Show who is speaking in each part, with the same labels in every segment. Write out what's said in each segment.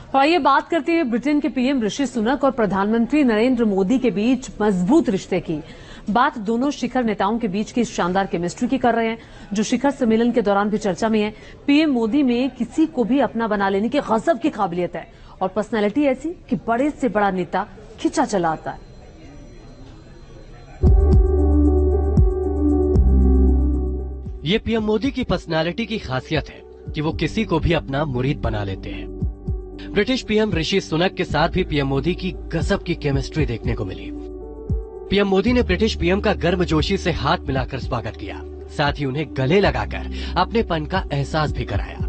Speaker 1: और आइए बात करते हैं ब्रिटेन के पीएम ऋषि सुनक और प्रधानमंत्री नरेंद्र मोदी के बीच मजबूत रिश्ते की। बात दोनों शिखर नेताओं के बीच की शानदार केमिस्ट्री की कर रहे हैं, जो शिखर सम्मेलन के दौरान भी चर्चा में है। पीएम मोदी में किसी को भी अपना बना लेने की गजब की काबिलियत है और पर्सनैलिटी ऐसी कि बड़े से बड़ा नेता खिंचा चला आता है।
Speaker 2: ये पीएम मोदी की पर्सनालिटी की खासियत है कि वो किसी को भी अपना मुरीद बना लेते हैं। ब्रिटिश पीएम ऋषि सुनक के साथ भी पीएम मोदी की गजब की केमिस्ट्री देखने को मिली। पीएम मोदी ने ब्रिटिश पीएम का गर्मजोशी से हाथ मिलाकर स्वागत किया, साथ ही उन्हें गले लगाकर अपनेपन का एहसास भी कराया।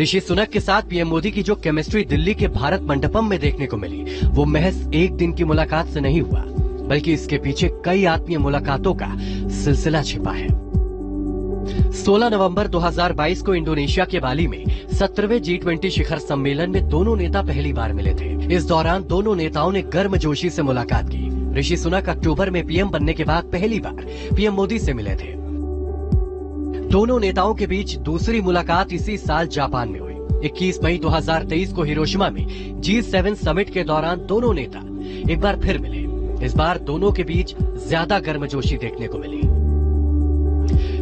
Speaker 2: ऋषि सुनक के साथ पीएम मोदी की जो केमिस्ट्री दिल्ली के भारत मंडपम में देखने को मिली, वो महज एक दिन की मुलाकात से नहीं हुआ, बल्कि इसके पीछे कई आत्मीय मुलाकातों का सिलसिला छिपा है। 16 नवंबर 2022 को इंडोनेशिया के बाली में 17वें G20 शिखर सम्मेलन में दोनों नेता पहली बार मिले थे। इस दौरान दोनों नेताओं ने गर्मजोशी से मुलाकात की। ऋषि सुनक अक्टूबर में पीएम बनने के बाद पहली बार पीएम मोदी से मिले थे। दोनों नेताओं के बीच दूसरी मुलाकात इसी साल जापान में हुई। 21 मई 2023 को हिरोशिमा में G7 समिट के दौरान दोनों नेता एक बार फिर मिले। इस बार दोनों के बीच ज्यादा गर्मजोशी देखने को मिली।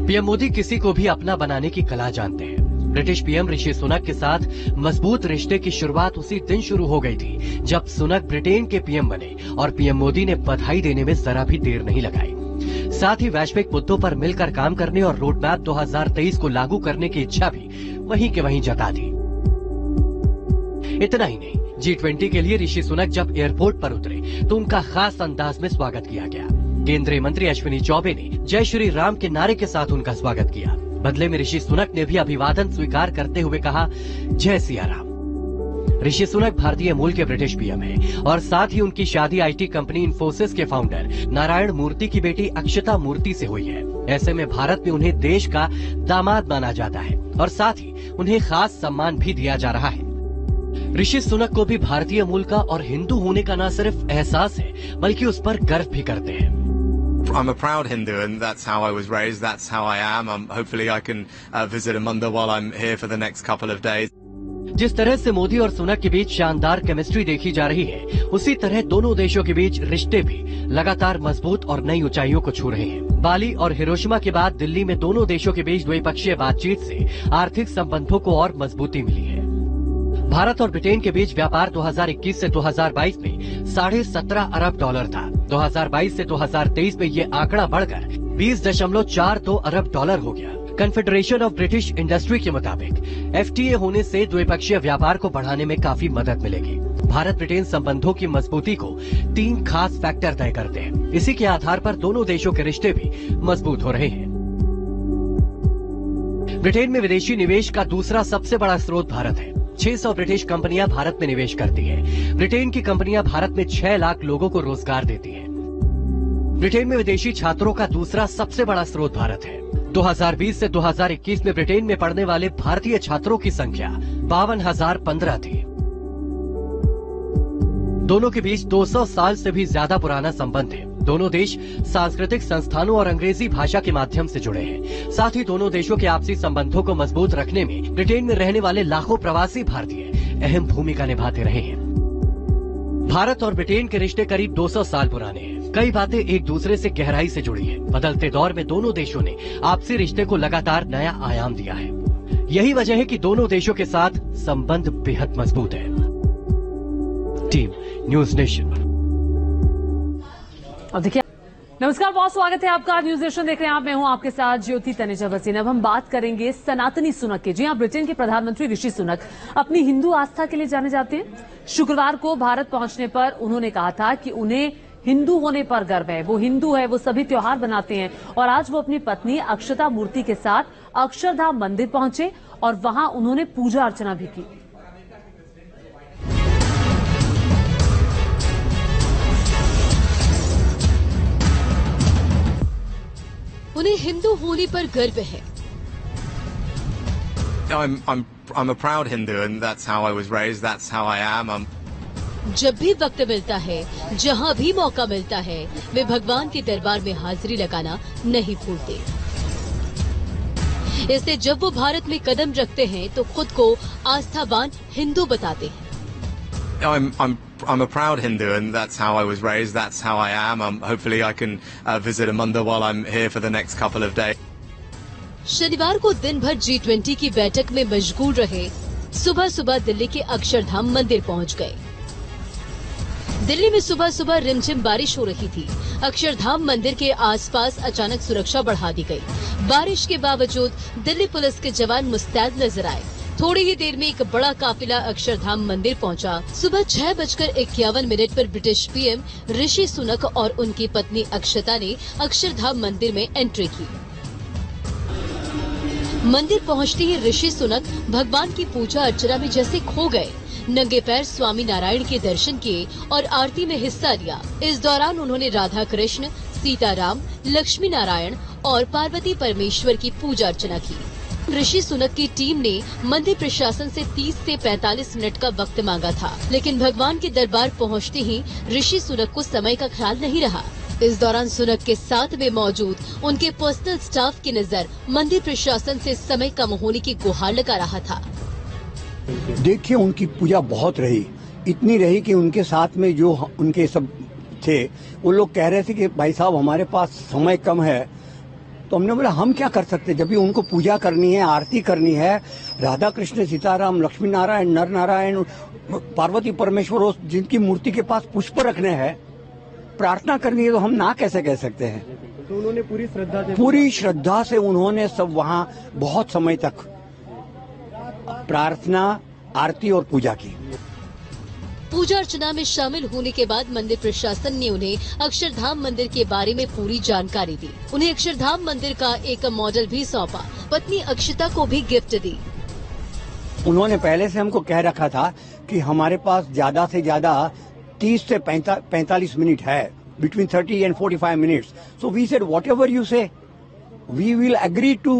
Speaker 2: पीएम मोदी किसी को भी अपना बनाने की कला जानते हैं। ब्रिटिश पीएम ऋषि सुनक के साथ मजबूत रिश्ते की शुरुआत उसी दिन शुरू हो गई थी जब सुनक ब्रिटेन के पीएम बने और पीएम मोदी ने बधाई देने में जरा भी देर नहीं लगाई। साथ ही वैश्विक मुद्दों पर मिलकर काम करने और रोड मैप 2023 को लागू करने की इच्छा भी वहीं के वहीं जता दी। इतना ही नहीं, G20 के लिए ऋषि सुनक जब एयरपोर्ट पर उतरे तो उनका खास अंदाज में स्वागत किया गया। केंद्रीय मंत्री अश्विनी चौबे ने जय श्री राम के नारे के साथ उनका स्वागत किया। बदले में ऋषि सुनक ने भी अभिवादन स्वीकार करते हुए कहा, जय सिया राम। ऋषि सुनक भारतीय मूल के ब्रिटिश पीएम हैं और साथ ही उनकी शादी आईटी कंपनी इन्फोसिस के फाउंडर नारायण मूर्ति की बेटी अक्षता मूर्ति से हुई है। ऐसे में भारत में उन्हें देश का दामाद माना जाता है और साथ ही उन्हें खास सम्मान भी दिया जा रहा है। ऋषि सुनक को भी भारतीय मूल का और हिंदू होने का न सिर्फ एहसास है, बल्कि उस पर गर्व भी करते हैं।
Speaker 3: I'm a proud Hindu and that's how I was raised, that's how I am. Hopefully I can visit a mandir while I'm here for the next couple of days.
Speaker 2: जिस तरह से मोदी और सुनक के बीच शानदार केमिस्ट्री देखी जा रही है, उसी तरह दोनों देशों के बीच रिश्ते भी लगातार मजबूत और नई ऊंचाइयों को छू रहे हैं। बाली और हिरोशिमा के बाद दिल्ली में दोनों देशों के बीच द्विपक्षीय बातचीत से आर्थिक संबंधों को और मजबूती मिली है। भारत और ब्रिटेन के बीच व्यापार 2021 से 2022 में $17.5 अरब था। 2022 से 2023 में ये आंकड़ा बढ़कर $20.42 अरब हो गया। कन्फेडरेशन ऑफ ब्रिटिश इंडस्ट्री के मुताबिक FTA होने से द्विपक्षीय व्यापार को बढ़ाने में काफी मदद मिलेगी। भारत ब्रिटेन संबंधों की मजबूती को 3 खास फैक्टर तय करते हैं। इसी के आधार पर दोनों देशों के रिश्ते भी मजबूत हो रहे हैं। ब्रिटेन में विदेशी निवेश का दूसरा सबसे बड़ा स्रोत भारत है। 600 ब्रिटिश कंपनियां भारत में निवेश करती हैं। ब्रिटेन की कंपनियां भारत में 6 लाख लोगों को रोजगार देती हैं। ब्रिटेन में विदेशी छात्रों का दूसरा सबसे बड़ा स्रोत भारत है। 2020 से 2021 में ब्रिटेन में पढ़ने वाले भारतीय छात्रों की संख्या 52,015 थी। दोनों के बीच 200 साल से भी ज्यादा पुराना संबंध है। दोनों देश सांस्कृतिक संस्थानों और अंग्रेजी भाषा के माध्यम से जुड़े हैं। साथ ही दोनों देशों के आपसी संबंधों को मजबूत रखने में ब्रिटेन में रहने वाले लाखों प्रवासी भारतीय अहम भूमिका निभाते रहे हैं। भारत और ब्रिटेन के रिश्ते करीब 200 साल पुराने हैं। कई बातें एक दूसरे से गहराई से जुड़ी हैं। बदलते दौर में दोनों देशों ने आपसी रिश्ते को लगातार नया आयाम दिया है। यही वजह है कि दोनों देशों के साथ संबंध बेहद मजबूत है। Team news nation.
Speaker 1: अब देखिए, नमस्कार, बहुत स्वागत है आपका। न्यूज नेशन देख रहे हैं आप, मैं हूं आपके साथ ज्योति तनेजा भसीन। अब हम बात करेंगे सनातनी सुनक की। जी हां, ब्रिटेन के प्रधानमंत्री ऋषि सुनक अपनी हिंदू आस्था के लिए जाने जाते हैं। शुक्रवार को भारत पहुंचने पर उन्होंने कहा था कि उन्हें हिंदू होने पर गर्व है। वो हिंदू है, वो सभी त्योहार बनाते हैं और आज वो अपनी पत्नी अक्षता मूर्ति के साथ अक्षरधाम मंदिर पहुंचे और वहां उन्होंने पूजा अर्चना भी की।
Speaker 4: उन्हें हिंदू होने पर गर्व है।
Speaker 3: I'm a proud Hindu and that's how I was raised, that's how I am.
Speaker 4: जब भी वक्त मिलता है, जहाँ भी मौका मिलता है, वे भगवान के दरबार में हाजिरी लगाना नहीं भूलते। इसलिए जब वो भारत में कदम रखते हैं तो खुद को आस्थावान हिंदू बताते हैं।
Speaker 3: I'm a proud Hindu, and that's how I was raised. That's how I am. Hopefully, I can visit Amanda while I'm here for the next couple of days.
Speaker 4: शनिवार को दिन भर G20 की बैठक में मशगूल रहे। सुबह सुबह दिल्ली के अक्षरधाम मंदिर पहुंच गए। दिल्ली में सुबह सुबह रिमझिम बारिश हो रही थी। अक्षरधाम मंदिर के आसपास अचानक सुरक्षा बढ़ा दी गई। बारिश के बावजूद दिल्ली पुलिस के जवान मुस्तैद नजर आए। थोड़ी ही देर में एक बड़ा काफिला अक्षरधाम मंदिर पहुंचा। सुबह 6:51 पर ब्रिटिश पीएम ऋषि सुनक और उनकी पत्नी अक्षता ने अक्षरधाम मंदिर में एंट्री की। मंदिर पहुंचते ही ऋषि सुनक भगवान की पूजा अर्चना में जैसे खो गए। नंगे पैर स्वामी नारायण के दर्शन किए और आरती में हिस्सा लिया। इस दौरान उन्होंने राधा कृष्ण, सीताराम, लक्ष्मी नारायण और पार्वती परमेश्वर की पूजा अर्चना की। ऋषि सुनक की टीम ने मंदिर प्रशासन से 30 से 45 मिनट का वक्त मांगा था, लेकिन भगवान के दरबार पहुंचते ही ऋषि सुनक को समय का ख्याल नहीं रहा। इस दौरान सुनक के साथ में मौजूद उनके पर्सनल स्टाफ की नजर मंदिर प्रशासन से समय कम होने की गुहार लगा रहा था।
Speaker 5: देखिए, उनकी पूजा बहुत रही, इतनी रही कि उनके साथ में जो उनके सब थे वो लोग कह रहे थे कि भाई साहब हमारे पास समय कम है। तो हमने बोला हम क्या कर सकते, जब भी उनको पूजा करनी है, आरती करनी है, राधा कृष्ण, सीताराम, लक्ष्मी नारायण, नर नारायण, पार्वती परमेश्वर, जिनकी मूर्ति के पास पुष्प रखने हैं, प्रार्थना करनी है, तो हम ना कैसे कह सकते हैं।
Speaker 6: तो उन्होंने पूरी
Speaker 5: श्रद्धा से उन्होंने सब वहाँ बहुत समय तक प्रार्थना, आरती और पूजा की।
Speaker 4: पूजा अर्चना में शामिल होने के बाद मंदिर प्रशासन ने उन्हें अक्षरधाम मंदिर के बारे में पूरी जानकारी दी। उन्हें अक्षरधाम मंदिर का एक मॉडल भी सौंपा। पत्नी अक्षता को भी गिफ्ट दी।
Speaker 5: उन्होंने पहले से हमको कह रखा था कि हमारे पास ज्यादा से ज्यादा 30 से 45 मिनट है, between 30 and 45 minutes. So we said whatever you say, we will agree to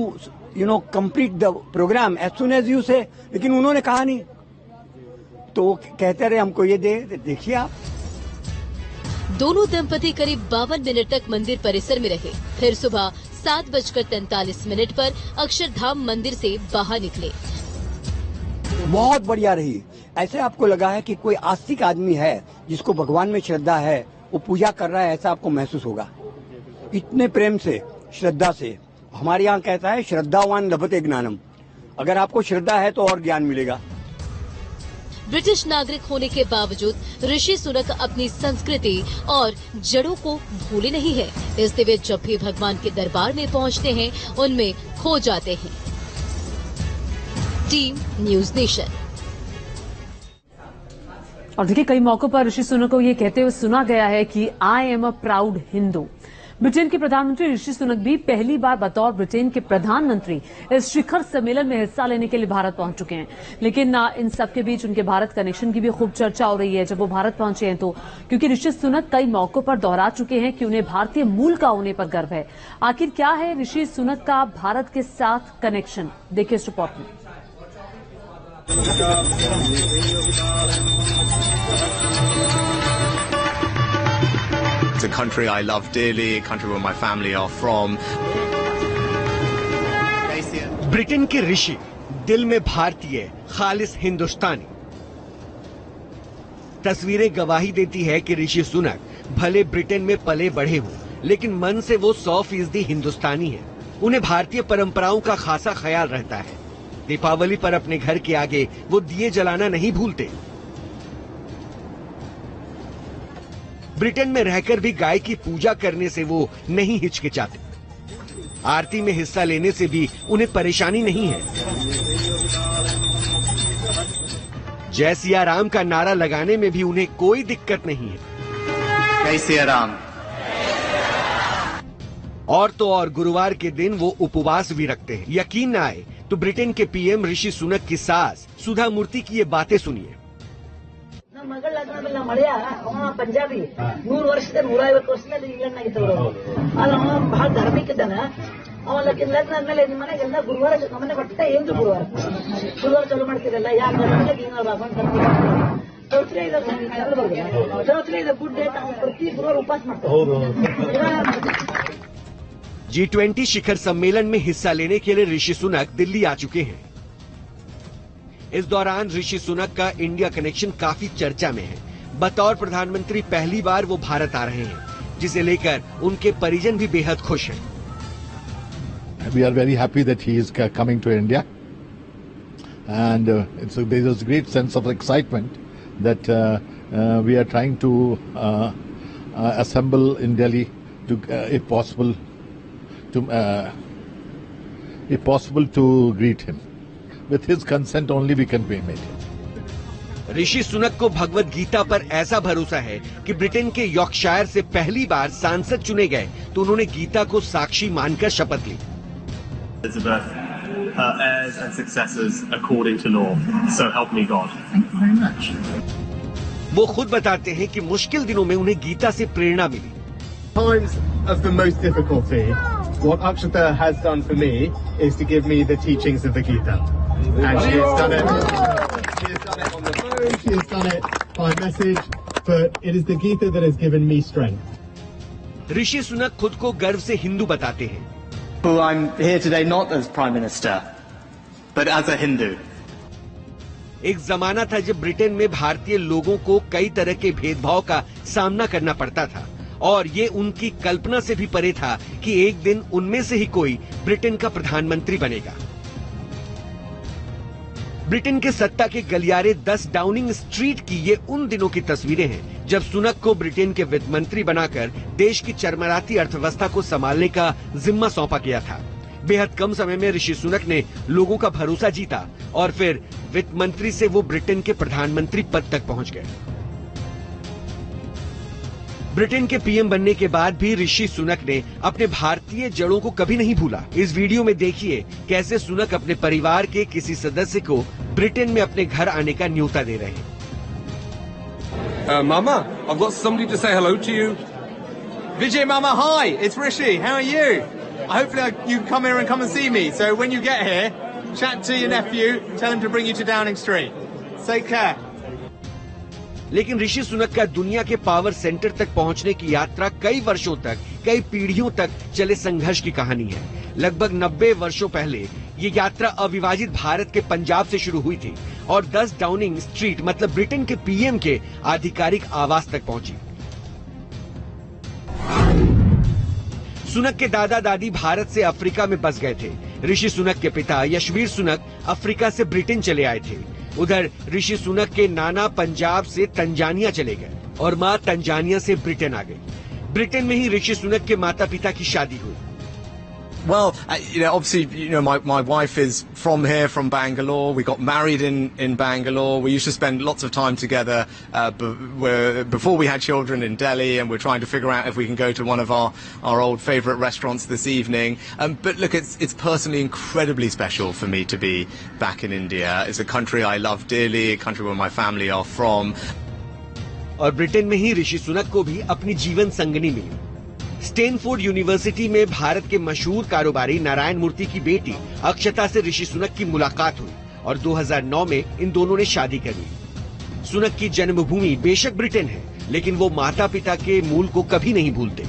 Speaker 5: complete the programme as soon as you say. लेकिन उन्होंने कहा नहीं, तो कहते रहे हमको ये देखिए आप।
Speaker 4: दोनों दंपति करीब 52 मिनट तक मंदिर परिसर में रहे। फिर सुबह 7:43 पर अक्षरधाम मंदिर से बाहर निकले।
Speaker 5: बहुत बढ़िया रही। ऐसे आपको लगा है कि कोई आस्तिक आदमी है जिसको भगवान में श्रद्धा है, वो पूजा कर रहा है, ऐसा आपको महसूस होगा। इतने प्रेम से, श्रद्धा से। हमारे यहाँ कहता है श्रद्धावान लभते ज्ञानम। अगर आपको श्रद्धा है तो और ज्ञान मिलेगा।
Speaker 4: ब्रिटिश नागरिक होने के बावजूद ऋषि सुनक अपनी संस्कृति और जड़ों को भूले नहीं है, इसलिए वे जब भी भगवान के दरबार में पहुंचते हैं उनमें खो जाते हैं। Team news nation.
Speaker 1: और देखिए, कई मौकों पर ऋषि सुनक को ये कहते हुए सुना गया है कि I am a proud Hindu. Britain के प्रधानमंत्री ऋषि सुनक भी पहली बार बतौर ब्रिटेन के प्रधानमंत्री इस शिखर सम्मेलन में हिस्सा लेने के लिए भारत पहुंच चुके हैं। लेकिन इन सबके बीच उनके भारत कनेक्शन की भी खूब चर्चा हो रही है जब वो भारत पहुंचे हैं तो, क्योंकि ऋषि सुनक कई मौकों पर दोहरा चुके हैं कि उन्हें भारतीय मूल का होने पर गर्व है। आखिर क्या है ऋषि सुनक का भारत के साथ कनेक्शन, देखिए इस रिपोर्ट में।
Speaker 3: It's a country I love dearly, a country where my family are from.
Speaker 6: Britain के ऋषि, दिल में भारतीय, खालिस हिंदुस्तानी। तस्वीरें गवाही देती है कि ऋषि सुनक भले ब्रिटेन में पले बढ़े हों, लेकिन मन से वो 100% हिंदुस्तानी है। उन्हें भारतीय परंपराओं का खासा ख्याल रहता है। दीपावली पर अपने घर के आगे वो दिए जलाना नहीं भूलते। ब्रिटेन में रहकर भी गाय की पूजा करने से वो नहीं हिचकिचाते। आरती में हिस्सा लेने से भी उन्हें परेशानी नहीं है। जय सिया राम का नारा लगाने में भी उन्हें कोई दिक्कत नहीं है।
Speaker 3: जय सिया राम।
Speaker 6: और तो और गुरुवार के दिन वो उपवास भी रखते हैं। यकीन न आए तो ब्रिटेन के पीएम ऋषि सुनक की सास सुधा मूर्ति की ये बातें सुनिए।
Speaker 7: ಮಗಳ ಲಗ್ನದಲ್ಲ ಮಳೆಯ ಅವ ಪಂಜಾಬಿ 100 ವರ್ಷದ 150 ವರ್ಷದಲ್ಲಿ ಇಂಗ್ಲೆಂಡ್ನಾಗಿದ್ದವರು ಅವ ಬಹಳ ಧಾರ್ಮಿಕ ಇದ್ದಾನ ಅವ ಲಗ್ನ ಆದ್ಮೇಲೆ ನಿಮ್ಮ ಮನೆಗೆಲ್ಲ ಗುರುವಾರ ನಮ್ಮನೆ ಬಟ್ಟೆ ಏನು ಗುರುವಾರ ಚಾಲು ಮಾಡ್ತಿರಲ್ಲ ಯಾಕೆ ಚೌತ್ರಿ ಇದೆ ಗುಡ್ ಡೇ ನಾವು ಪ್ರತಿ ಗುರುವಾರ ಉಪವಾಸ ಮಾಡ್ತೇವೆ।
Speaker 6: G20 शिखर सम्मेलन में हिस्सा लेने के लिए ऋषि सुनक दिल्ली आ चुके हैं। इस दौरान ऋषि सुनक का इंडिया कनेक्शन काफी चर्चा में है। बतौर प्रधानमंत्री पहली बार वो भारत आ रहे हैं, जिसे लेकर उनके परिजन भी बेहद खुश हैं।
Speaker 8: We are very happy that he is coming to India, and there is a great sense of excitement that we are trying to assemble in Delhi to, if possible, to greet him. With his consent only we can meet him.
Speaker 6: Rishi Sunak को भगवत गीता पर ऐसा भरोसा है कि Britain के Yorkshire से पहली बार सांसद चुने गए तो उन्होंने गीता को साक्षी मानकर शपथ ली।
Speaker 9: Elizabeth, her heirs and successors according to law. So help me God. Thank you very much.
Speaker 6: वो खुद बताते हैं कि मुश्किल दिनों में उन्हें गीता से प्रेरणा मिली।
Speaker 10: Times of the most difficulty, what Akshata has done for me is to give me the teachings of the Gita, and she has done it. She has done it on the phone. She has done it by message, but it is the Gita that has given me strength.
Speaker 6: Rishi Sunak खुद को गर्व से हिंदू बताते हैं।
Speaker 3: Well, I'm here today not as Prime Minister, but as a Hindu.
Speaker 6: एक जमाना था जब ब्रिटेन में भारतीय लोगों को कई तरह के भेदभाव का सामना करना पड़ता था, और ये उनकी कल्पना से भी परे था कि एक दिन उनमें से ही कोई ब्रिटेन का प्रधानमंत्री बनेगा। ब्रिटेन के सत्ता के गलियारे 10 डाउनिंग स्ट्रीट की ये उन दिनों की तस्वीरें हैं जब सुनक को ब्रिटेन के वित्त मंत्री बनाकर देश की चरमराती अर्थव्यवस्था को संभालने का जिम्मा सौंपा गया था। बेहद कम समय में ऋषि सुनक ने लोगों का भरोसा जीता और फिर वित्त मंत्री से वो ब्रिटेन के प्रधानमंत्री पद तक पहुंच गए। ब्रिटेन के पीएम बनने के बाद भी ऋषि सुनक ने अपने भारतीय जड़ों को कभी नहीं भूला। इस वीडियो में देखिए कैसे सुनक अपने परिवार के किसी सदस्य को ब्रिटेन में अपने घर आने का न्योता दे रहे हैं।
Speaker 11: Mama, I've got somebody to say hello to you.
Speaker 3: Vijay Mama, hi, it's Rishi. How are you? Hopefully you come here and come and see me. So when you get here, chat to your nephew, tell him to bring you to Downing Street. Take care.
Speaker 6: लेकिन ऋषि सुनक का दुनिया के power centre तक पहुंचने की यात्रा कई वर्षों तक, कई पीढ़ियों तक चले संघर्ष की कहानी है। लगभग 90 वर्षों पहले ये यात्रा अविभाजित भारत के पंजाब से शुरू हुई थी और 10 डाउनिंग स्ट्रीट मतलब ब्रिटेन के पीएम के आधिकारिक आवास तक पहुंची। सुनक के दादा दादी भारत से अफ्रीका में बस गए थे। ऋषि सुनक के पिता यशवीर सुनक अफ्रीका से ब्रिटेन चले आए थे। उधर ऋषि सुनक के नाना पंजाब से तंजानिया चले गए और माँ तंजानिया से ब्रिटेन आ गई। ब्रिटेन में ही ऋषि सुनक के माता पिता की शादी हुई।
Speaker 3: Well, obviously, my wife is from here, from Bangalore. We got married in Bangalore. We used to spend lots of time together before we had children in Delhi, and we're trying to figure out if we can go to one of our old favourite restaurants this evening. But look, it's personally incredibly special for me to be back in India. It's a country I love dearly, a country where my family are from.
Speaker 6: और Britain में ही ऋषि सुनक को भी अपनी जीवन संगनी मिली। Stanford university में भारत के मशहूर कारोबारी नारायण मूर्ति की बेटी अक्षता से ऋषि सुनक की मुलाकात हुई और 2009 में इन दोनों ने शादी कर ली। सुनक की जन्मभूमि बेशक ब्रिटेन है, लेकिन वो माता पिता के मूल को कभी नहीं भूलते।